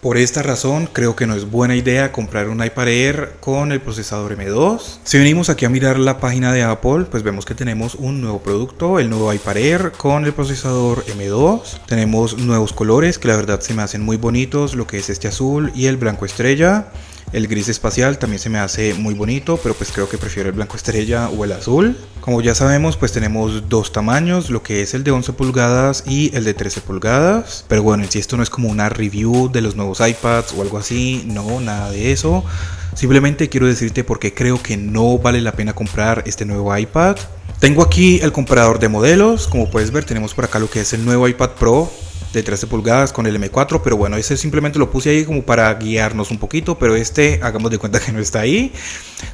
Por esta razón, creo que no es buena idea comprar un iPad Air con el procesador M2. Si venimos aquí a mirar la página de Apple, pues vemos que tenemos un nuevo producto, el nuevo iPad Air con el procesador M2. Tenemos nuevos colores que la verdad se me hacen muy bonitos, lo que es este azul y el blanco estrella. El gris espacial también se me hace muy bonito, pero pues creo que prefiero el blanco estrella o el azul. Como ya sabemos, pues tenemos dos tamaños, lo que es el de 11 pulgadas y el de 13 pulgadas. Pero bueno, en sí esto no es como una review de los nuevos iPads o algo así, no, nada de eso. Simplemente quiero decirte por qué creo que no vale la pena comprar este nuevo iPad. Tengo aquí el comparador de modelos, como puedes ver tenemos por acá lo que es el nuevo iPad Pro de 13 pulgadas con el M4, pero bueno, ese simplemente lo puse ahí como para guiarnos un poquito, pero este hagamos de cuenta que no está ahí.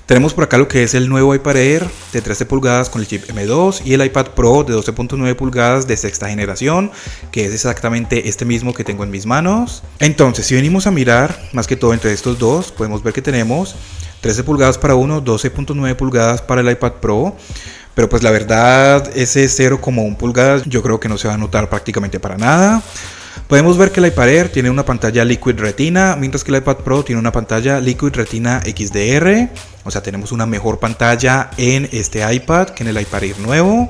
Tenemos por acá lo que es el nuevo iPad Air de 13 pulgadas con el chip M2 y el iPad Pro de 12.9 pulgadas de sexta generación, que es exactamente este mismo que tengo en mis manos. Entonces, si venimos a mirar más que todo entre estos dos, podemos ver que tenemos 13 pulgadas para uno, 12.9 pulgadas para el iPad Pro. Pero pues la verdad, ese 0,1 pulgadas yo creo que no se va a notar prácticamente para nada. Podemos ver que el iPad Air tiene una pantalla Liquid Retina, mientras que el iPad Pro tiene una pantalla Liquid Retina XDR. O sea, tenemos una mejor pantalla en este iPad que en el iPad Air nuevo.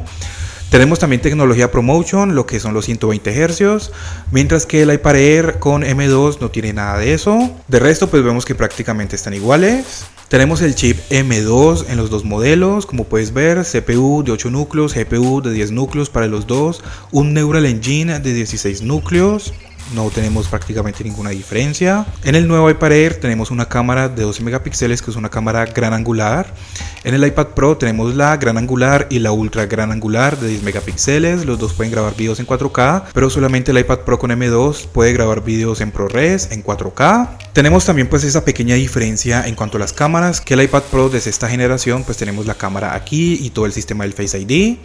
Tenemos también tecnología ProMotion, lo que son los 120 Hz, mientras que el iPad Air con M2 no tiene nada de eso. De resto, pues vemos que prácticamente están iguales. Tenemos el chip M2 en los dos modelos, como puedes ver, CPU de 8 núcleos, GPU de 10 núcleos para los dos, un Neural Engine de 16 núcleos. No tenemos prácticamente ninguna diferencia. En el nuevo iPad Air tenemos una cámara de 12 megapíxeles que es una cámara gran angular. En el iPad Pro tenemos la gran angular y la ultra gran angular de 10 megapíxeles. Los dos pueden grabar videos en 4K, pero solamente el iPad Pro con M2 puede grabar videos en ProRes en 4K. Tenemos también pues esa pequeña diferencia en cuanto a las cámaras, que el iPad Pro de esta generación pues tenemos la cámara aquí y todo el sistema del Face ID.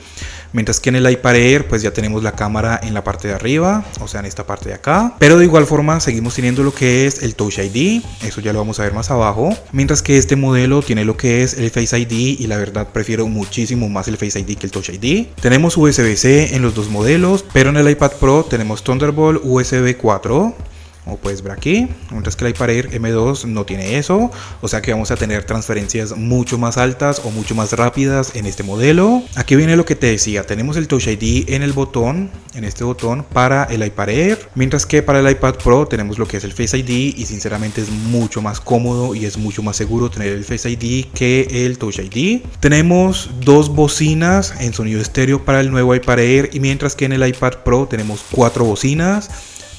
Mientras que en el iPad Air pues ya tenemos la cámara en la parte de arriba, o sea en esta parte de acá. Pero de igual forma seguimos teniendo lo que es el Touch ID, eso ya lo vamos a ver más abajo. Mientras que este modelo tiene lo que es el Face ID y la verdad prefiero muchísimo más el Face ID que el Touch ID. Tenemos USB-C en los dos modelos, pero en el iPad Pro tenemos Thunderbolt USB 4. Como puedes ver aquí, mientras que el iPad Air M2 no tiene eso, o sea que vamos a tener transferencias mucho más altas o mucho más rápidas en este modelo. Aquí viene lo que te decía, tenemos el Touch ID en el botón, en este botón para el iPad Air, mientras que para el iPad Pro tenemos lo que es el Face ID y sinceramente es mucho más cómodo y es mucho más seguro tener el Face ID que el Touch ID. Tenemos dos bocinas en sonido estéreo para el nuevo iPad Air y mientras que en el iPad Pro tenemos 4 bocinas,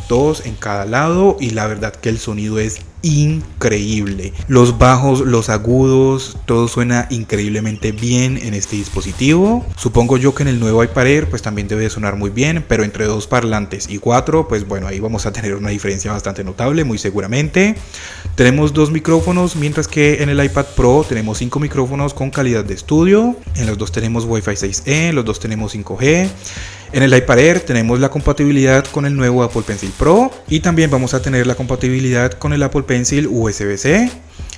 dos en cada lado, y la verdad que el sonido es increíble. Los bajos, los agudos, todo suena increíblemente bien en este dispositivo. Supongo yo que en el nuevo iPad Air pues también debe sonar muy bien, pero entre dos parlantes y 4 pues bueno, ahí vamos a tener una diferencia bastante notable muy seguramente. Tenemos dos micrófonos, mientras que en el iPad Pro tenemos 5 micrófonos con calidad de estudio. En los dos tenemos Wi-Fi 6E, los dos tenemos 5G. En el iPad Air tenemos la compatibilidad con el nuevo Apple Pencil Pro y también vamos a tener la compatibilidad con el Apple Pencil USB-C.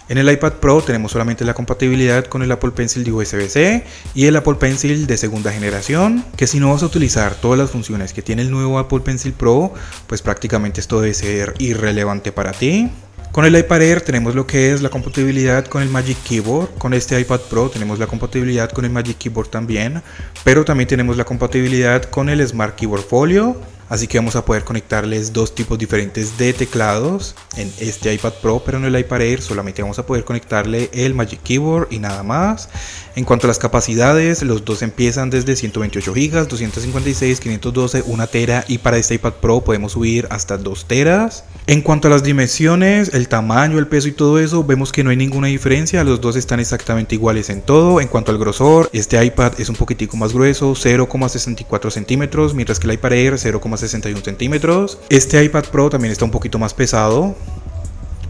En el iPad Pro tenemos solamente la compatibilidad con el Apple Pencil de USB-C y el Apple Pencil de segunda generación, que si no vas a utilizar todas las funciones que tiene el nuevo Apple Pencil Pro, pues prácticamente esto debe ser irrelevante para ti. Con el iPad Air tenemos lo que es la compatibilidad con el Magic Keyboard. Con este iPad Pro tenemos la compatibilidad con el Magic Keyboard también, pero también tenemos la compatibilidad con el Smart Keyboard Folio. Así que vamos a poder conectarles dos tipos diferentes de teclados en este iPad Pro, pero en el iPad Air solamente vamos a poder conectarle el Magic Keyboard y nada más. En cuanto a las capacidades, los dos empiezan desde 128 GB, 256, 512, 1 tera y para este iPad Pro podemos subir hasta 2 teras. En cuanto a las dimensiones, el tamaño, el peso y todo eso, vemos que no hay ninguna diferencia, los dos están exactamente iguales en todo. En cuanto al grosor, este iPad es un poquitico más grueso, 0,64 centímetros, mientras que el iPad Air 0,61 centímetros. Este iPad Pro también está un poquito más pesado,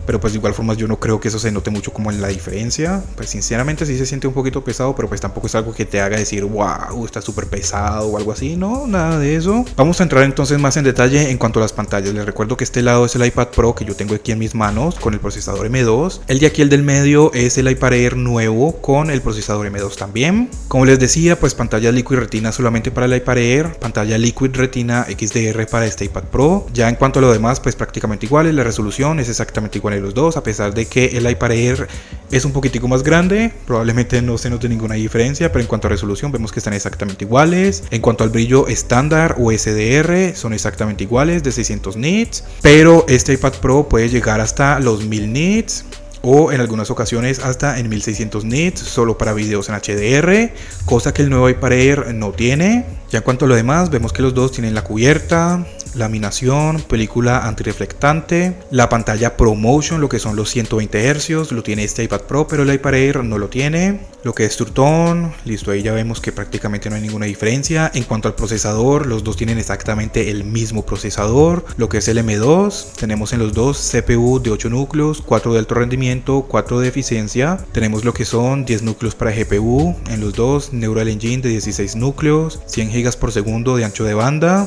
pero pues de igual forma yo no creo que eso se note mucho como en la diferencia. Pues sinceramente sí se siente un poquito pesado, pero pues tampoco es algo que te haga decir wow, está súper pesado o algo así, no, nada de eso. Vamos a entrar entonces más en detalle en cuanto a las pantallas. Les recuerdo que este lado es el iPad Pro que yo tengo aquí en mis manos con el procesador M2. El de aquí, el del medio, es el iPad Air nuevo con el procesador M2 también. Como les decía, pues pantalla Liquid Retina solamente para el iPad Air, pantalla Liquid Retina XDR para este iPad Pro. Ya en cuanto a lo demás, pues prácticamente iguales, la resolución es exactamente igual en los dos, a pesar de que el iPad Air es un poquitico más grande, probablemente no se note ninguna diferencia, pero en cuanto a resolución vemos que están exactamente iguales. En cuanto al brillo estándar o SDR, son exactamente iguales, de 600 nits, pero este iPad Pro puede llegar hasta los 1000 nits o en algunas ocasiones hasta en 1600 nits solo para videos en HDR, cosa que el nuevo iPad Air no tiene. Ya en cuanto a lo demás, vemos que los dos tienen la cubierta, laminación, película antirreflectante, la pantalla ProMotion, lo que son los 120 Hz, lo tiene este iPad Pro, pero el iPad Air no lo tiene. Lo que es True Tone, listo, ahí ya vemos que prácticamente no hay ninguna diferencia. En cuanto al procesador, los dos tienen exactamente el mismo procesador, lo que es el M2, tenemos en los dos CPU de 8 núcleos, 4 de alto rendimiento, 4 de eficiencia, tenemos lo que son 10 núcleos para GPU, en los dos Neural Engine de 16 núcleos, 100 GB por segundo de ancho de banda.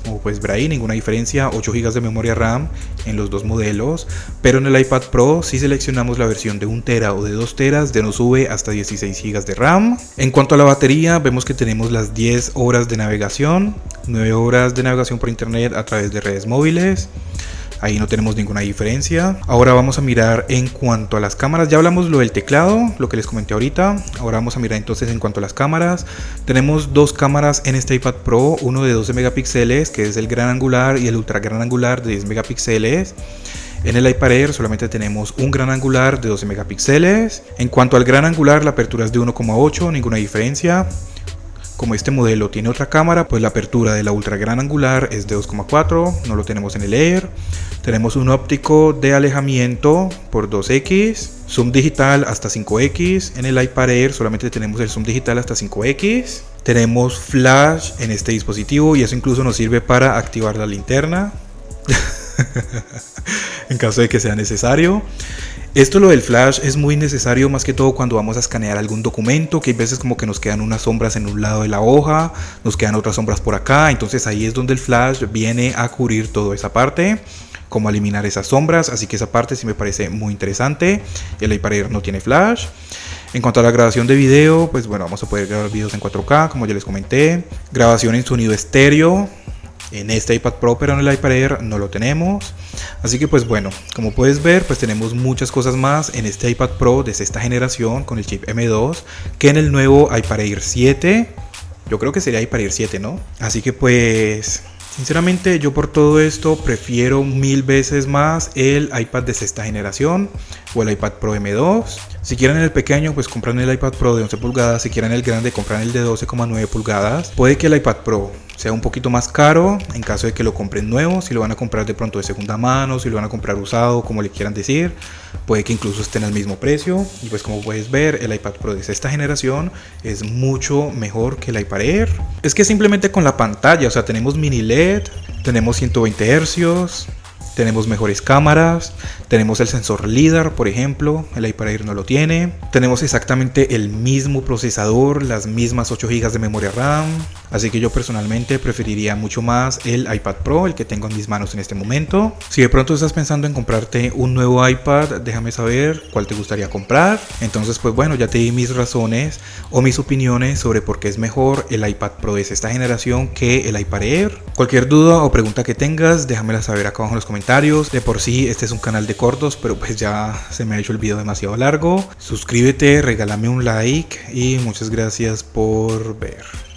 Como puedes ver ahí, ninguna diferencia, 8 GB de memoria RAM en los dos modelos, pero en el iPad Pro si seleccionamos la versión de 1 TB o de 2 TB ya nos sube hasta 16 GB de RAM. En cuanto a la batería, vemos que tenemos las 10 horas de navegación, 9 horas de navegación por internet a través de redes móviles. Ahí no tenemos ninguna diferencia. Ahora vamos a mirar en cuanto a las cámaras. Ya hablamos lo del teclado, lo que les comenté ahorita. Ahora vamos a mirar entonces en cuanto a las cámaras. Tenemos dos cámaras en este iPad Pro. Uno de 12 megapíxeles, que es el gran angular, y el ultra gran angular de 10 megapíxeles. En el iPad Air solamente tenemos un gran angular de 12 megapíxeles. En cuanto al gran angular, la apertura es de 1,8, ninguna diferencia. Como este modelo tiene otra cámara, pues la apertura de la ultra gran angular es de 2,4, no lo tenemos en el Air. Tenemos un óptico de alejamiento por 2x, zoom digital hasta 5x. En el iPad Air solamente tenemos el zoom digital hasta 5x. Tenemos flash en este dispositivo y eso incluso nos sirve para activar la linterna en caso de que sea necesario. Lo del flash es muy necesario más que todo cuando vamos a escanear algún documento, que hay veces como que nos quedan unas sombras en un lado de la hoja, nos quedan otras sombras por acá, entonces ahí es donde el flash viene a cubrir toda esa parte, como eliminar esas sombras, así que esa parte sí me parece muy interesante. El iPad Air no tiene flash. En cuanto a la grabación de video, pues bueno, vamos a poder grabar videos en 4K, como ya les comenté. Grabación en sonido estéreo en este iPad Pro, pero en el iPad Air no lo tenemos. Así que pues bueno, como puedes ver, pues tenemos muchas cosas más en este iPad Pro de sexta generación con el chip M2 que en el nuevo iPad Air 7. Yo creo que sería iPad Air 7, ¿no? Así que pues sinceramente yo por todo esto prefiero 1000 veces más el iPad de sexta generación o el iPad Pro M2. Si quieren el pequeño, pues compran el iPad Pro de 11 pulgadas. Si quieren el grande, compran el de 12,9 pulgadas. Puede que el iPad Pro sea un poquito más caro en caso de que lo compren nuevo. Si lo van a comprar de pronto de segunda mano, si lo van a comprar usado, como le quieran decir, puede que incluso estén al mismo precio. Y pues como puedes ver, el iPad Pro de esta generación es mucho mejor que el iPad Air. Es que simplemente con la pantalla, o sea, tenemos mini LED, tenemos 120 Hz, tenemos mejores cámaras, tenemos el sensor LiDAR, por ejemplo, el iPad Air no lo tiene. Tenemos exactamente el mismo procesador, las mismas 8 GB de memoria RAM. Así que yo personalmente preferiría mucho más el iPad Pro, el que tengo en mis manos en este momento. Si de pronto estás pensando en comprarte un nuevo iPad, déjame saber cuál te gustaría comprar. Entonces pues bueno, ya te di mis razones o mis opiniones sobre por qué es mejor el iPad Pro de esta generación que el iPad Air. Cualquier duda o pregunta que tengas, déjamela saber acá abajo en los comentarios. De por sí este es un canal de cortos, pero pues ya se me ha hecho el video demasiado largo. Suscríbete, regálame un like y muchas gracias por ver.